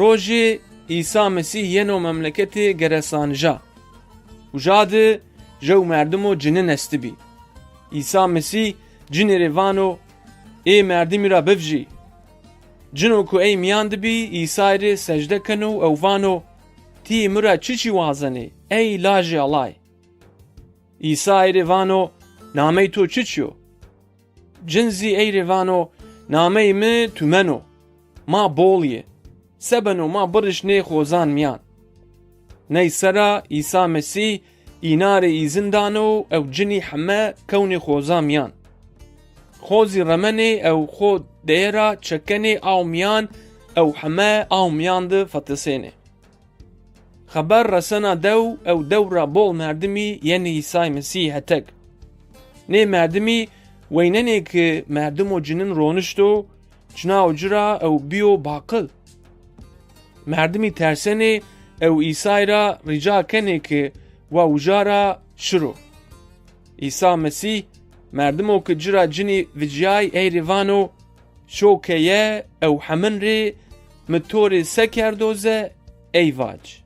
Rojê İsa Mesîh yeno memleketê geresanija. û jadê jew merdimo Cının est bî. İsa Mesîh cinê rê vano ê merdimî ra bivjî. Cino ku ey miyan dibî İsayê rê secde kin û ew vano tî min ra çi wazenê ey lajê alay. İsayê rê vano namey to çi çiyo? Cin zî ey rê vano namey mi tûmeno. Ma bolye. Sebeno ma biriş nê xozan miyan. Ney sera İsa Mesîh înarê îzin dano ew cinî heme kewnê xozan miyan. Xozî remenê ew xo dera çekenê aw miyan ew heme aw miyan di fetisênê. Xeber resena dew ew dewra bol merdimî yenî İsa Mesîh hetek. Nê merdimî weynenê ki merdimo Cının ronişto çina cira ew biyo baqil. Merdimî tersenê ew İsayê ra rica kenê ki wa wijara şiro. İsa Mesîh merdimo ki cira cinî vijiyay ey rê vano şokeye ew hemin rê mi torê seker doze ey vac.